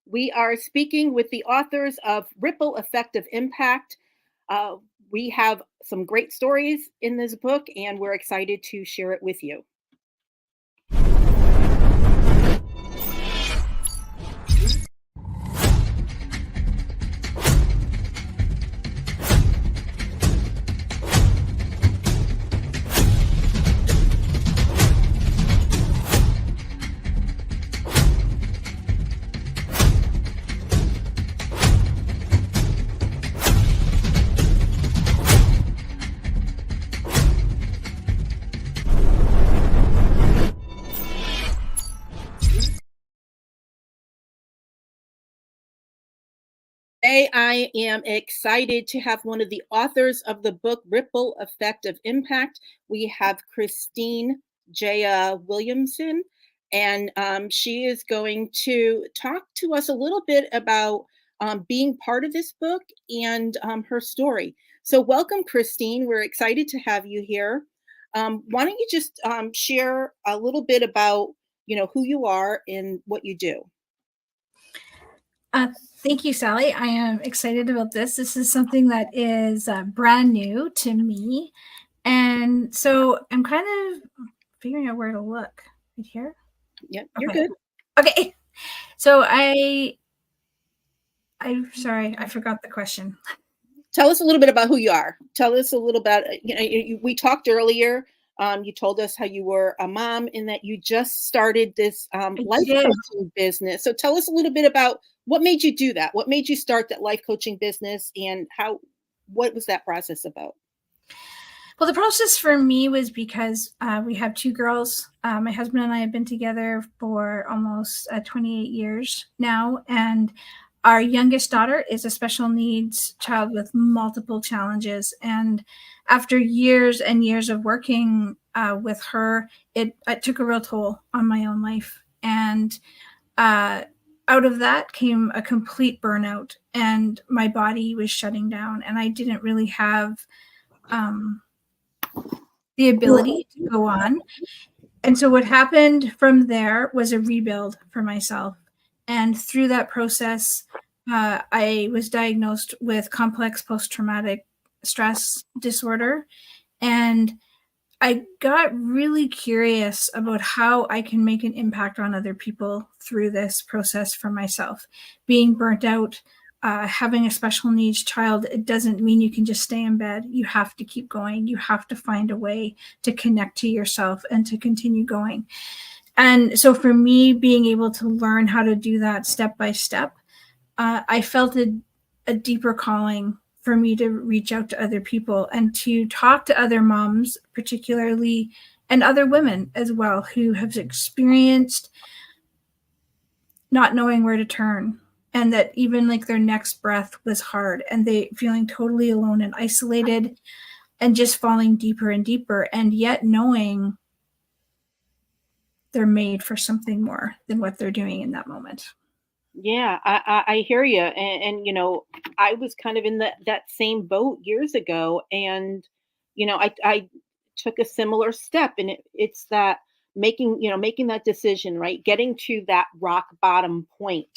We are speaking with the authors of Ripple Effective Impact. Uh, we have some great stories in this book, and we're excited to share it with you. Today, I am excited to have one of the authors of the book, Ripple Effective Impact. We have Christine Jaya Williamson, and she is going to talk to us a little bit about being part of this book and her story. So welcome, Christine. We're excited to have you here. Why don't you just share a little bit about, who you are and what you do? Thank you, Sally. I am excited about this. This is something that is brand new to me. And so I'm kind of figuring out where to look. Right here? Yep, you're good. Okay. So I'm sorry, I forgot the question. Tell us a little bit about who you are. Tell us a little about, we talked earlier. You told us how you were a mom and that you just started this life coaching business. So tell us a little bit about what made you do that? What made you start that life coaching business, and what was that process about? Well, the process for me was because we have two girls. My husband and I have been together for almost 28 years now. And our youngest daughter is a special needs child with multiple challenges. And after years and years of working with her, it took a real toll on my own life. And out of that came a complete burnout, and my body was shutting down, and I didn't really have the ability to go on. And so what happened from there was a rebuild for myself. And through that process, I was diagnosed with complex post-traumatic stress disorder. And I got really curious about how I can make an impact on other people through this process for myself. Being burnt out, having a special needs child, it doesn't mean you can just stay in bed. You have to keep going. You have to find a way to connect to yourself and to continue going. And so for me, being able to learn how to do that step by step, I felt a deeper calling for me to reach out to other people and to talk to other moms, particularly, and other women as well, who have experienced not knowing where to turn, and that even like their next breath was hard, and they feeling totally alone and isolated and just falling deeper and deeper, and yet knowing they're made for something more than what they're doing in that moment. Yeah, I hear you. And I was kind of in that same boat years ago. And, I took a similar step, and it's that making that decision, right? Getting to that rock bottom point,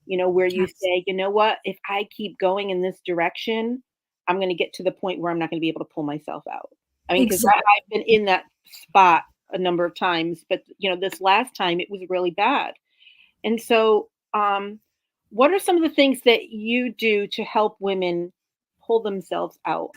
where you say, you know what, if I keep going in this direction, I'm going to get to the point where I'm not going to be able to pull myself out. I mean, because I've been in that spot a number of times, but, this last time it was really bad. And so, what are some of the things that you do to help women pull themselves out?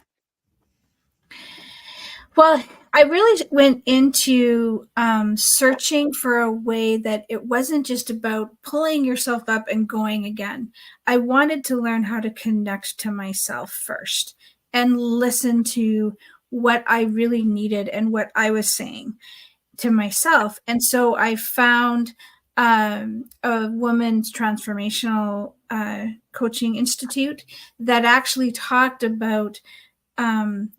Well, I really went into searching for a way that it wasn't just about pulling yourself up and going again. I wanted to learn how to connect to myself first and listen to what I really needed and what I was saying to myself. And so I found a woman's transformational coaching institute that actually talked about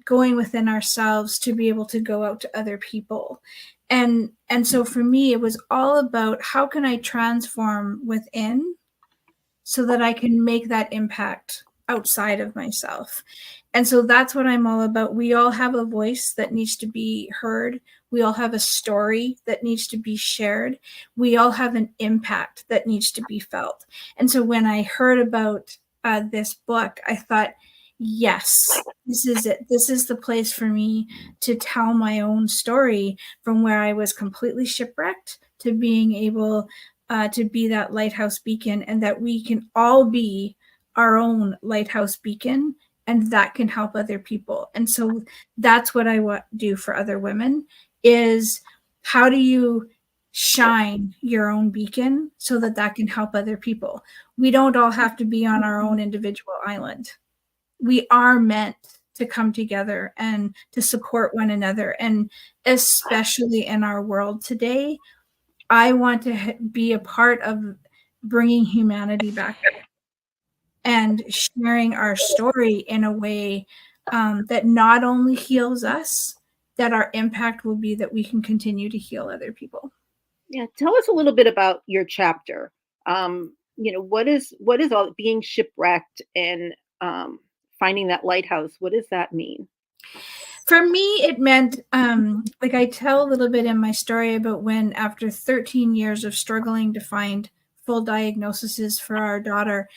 going within ourselves to be able to go out to other people. And so for me, it was all about how can I transform within so that I can make that impact outside of myself. And so that's what I'm all about. We all have a voice that needs to be heard. We all have a story that needs to be shared. We all have an impact that needs to be felt. And so when I heard about this book, I thought, yes, this is it. This is the place for me to tell my own story, from where I was completely shipwrecked to being able to be that lighthouse beacon, and that we can all be our own lighthouse beacon, and that can help other people. And so that's what I do for other women, is how do you shine your own beacon so that that can help other people? We don't all have to be on our own individual island. We are meant to come together and to support one another. And especially in our world today, I want to be a part of bringing humanity back and sharing our story in a way that not only heals us, that our impact will be that we can continue to heal other people. Yeah, tell us a little bit about your chapter. What is all being shipwrecked and finding that lighthouse? What does that mean? For me, it meant, like I tell a little bit in my story about when, after 13 years of struggling to find full diagnoses for our daughter,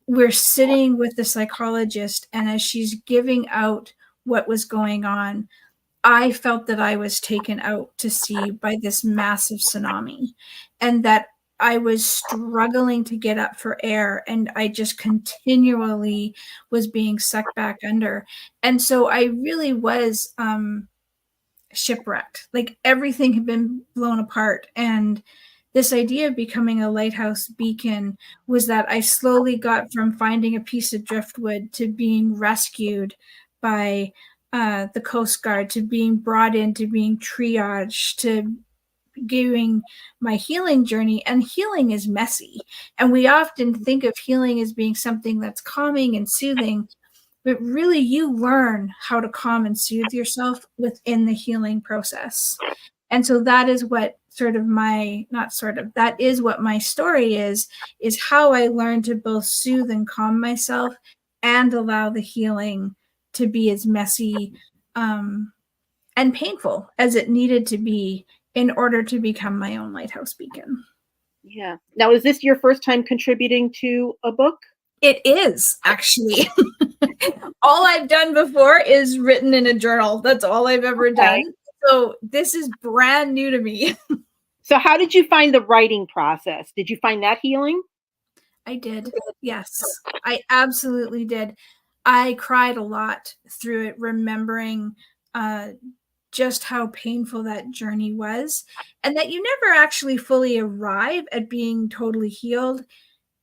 we're sitting with the psychologist, and as she's giving out what was going on, I felt that I was taken out to sea by this massive tsunami, and that I was struggling to get up for air, and I just continually was being sucked back under. And so I really was shipwrecked. Like, everything had been blown apart. And this idea of becoming a lighthouse beacon was that I slowly got from finding a piece of driftwood to being rescued by the Coast Guard, to being brought in, to being triaged, to doing my healing journey. And healing is messy. And we often think of healing as being something that's calming and soothing, but really you learn how to calm and soothe yourself within the healing process. And so that is what that is what my story is how I learned to both soothe and calm myself, and allow the healing to be as messy and painful as it needed to be in order to become my own lighthouse beacon. Yeah. Now, is this your first time contributing to a book? It is, actually. All I've done before is written in a journal. That's all I've ever Okay. done. So this is brand new to me. So, how did you find the writing process? Did you find that healing? I did. Yes, I absolutely did. I cried a lot through it, remembering just how painful that journey was, and that you never actually fully arrive at being totally healed.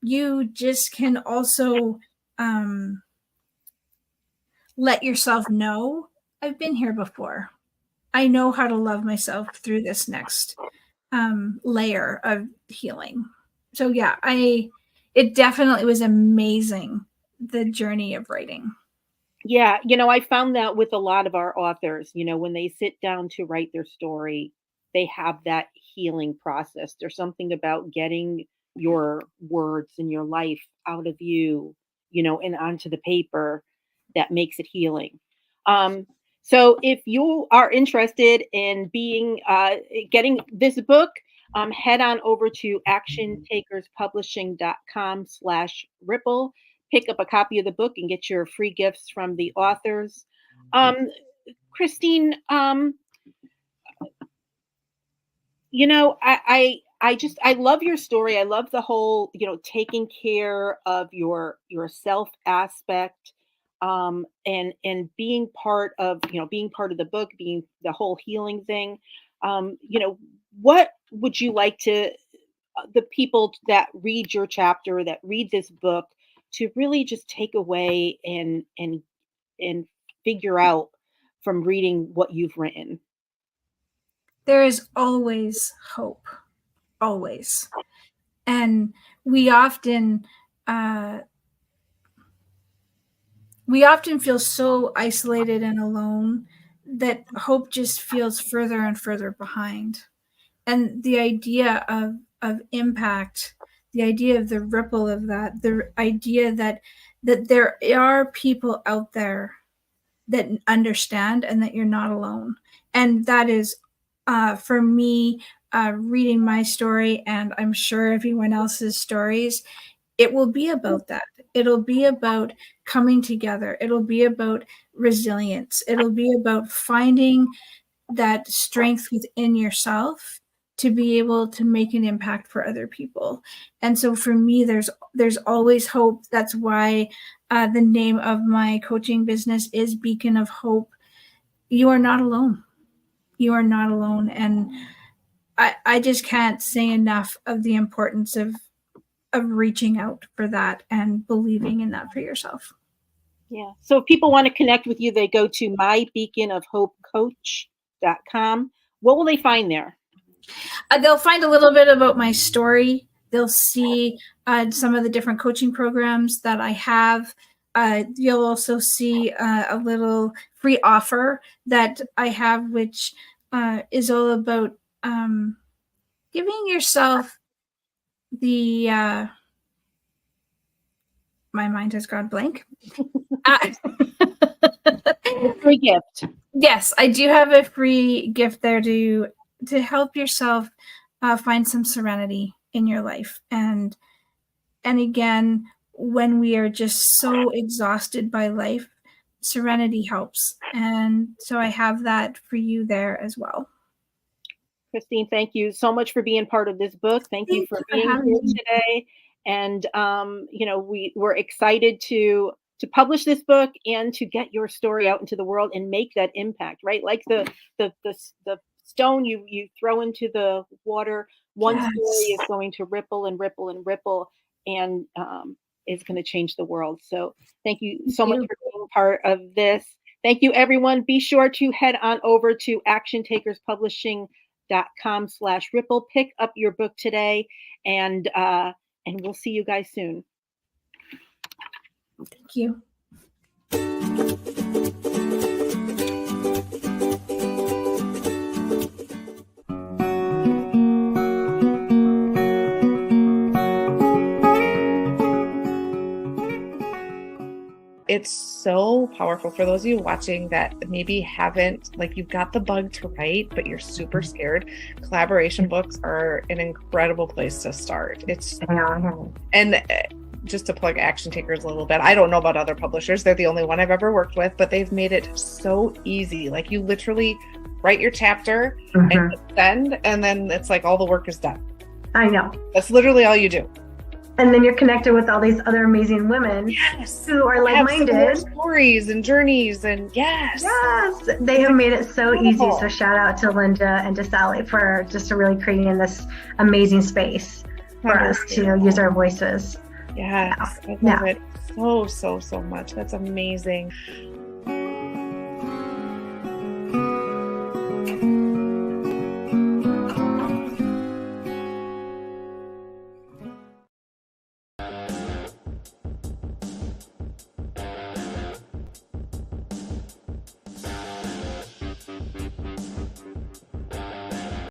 You just can also let yourself know, I've been here before. I know how to love myself through this next layer of healing. So yeah, it definitely was amazing, the journey of writing. Yeah, I found that with a lot of our authors, when they sit down to write their story, they have that healing process. There's something about getting your words and your life out of you, and onto the paper that makes it healing. Um, so if you are interested in getting this book, head on over to actiontakerspublishing.com/ripple, pick up a copy of the book and get your free gifts from the authors. Um, Christine, I love your story. I love the whole, taking care of your self aspect, and being part of the book, being the whole healing thing. What would you like to the people that read your chapter, that read this book, to really just take away and figure out from reading what you've written? There is always hope, always. And we often uh, we often feel so isolated and alone that hope just feels further and further behind. And the idea of impact, the idea of the ripple of that, the idea that there are people out there that understand, and that you're not alone. And that is for me, reading my story, and I'm sure everyone else's stories, it will be about that. It'll be about coming together. It'll be about resilience. It'll be about finding that strength within yourself to be able to make an impact for other people. And so for me, there's always hope. That's why the name of my coaching business is Beacon of Hope. You are not alone. You are not alone. And I just can't say enough of the importance of reaching out for that and believing in that for yourself. Yeah. So if people want to connect with you, they go to mybeaconofhopecoach.com. What will they find there? They'll find a little bit about my story. They'll see some of the different coaching programs that I have. You'll also see a little free offer that I have, which is all about giving yourself the my mind has gone blank. Free gift. Yes, I do have a free gift there to help yourself find some serenity in your life. And again, when we are just so exhausted by life, serenity helps. And so I have that for you there as well. Christine, thank you so much for being part of this book. Thank you for being here today. And we're excited to publish this book and to get your story out into the world and make that impact, right? Like the stone you throw into the water, one story is going to ripple and ripple and ripple, and is going to change the world. So thank you so much for being part of this. Thank you, everyone. Be sure to head on over to actiontakerspublishing.com/ripple. Pick up your book today, and we'll see you guys soon. Thank you. It's so powerful for those of you watching that maybe haven't, like, you've got the bug to write, but you're super scared. Collaboration books are an incredible place to start. And just to plug Action Takers a little bit, I don't know about other publishers. They're the only one I've ever worked with, but they've made it so easy. Like, you literally write your chapter and send, and then it's like all the work is done. I know. That's literally all you do. And then you're connected with all these other amazing women who are like-minded. Stories and journeys, and yes, they have made it so easy. So shout out to Linda and to Sally for just really creating this amazing space for us to use our voices. Yes, I love it so much. That's amazing.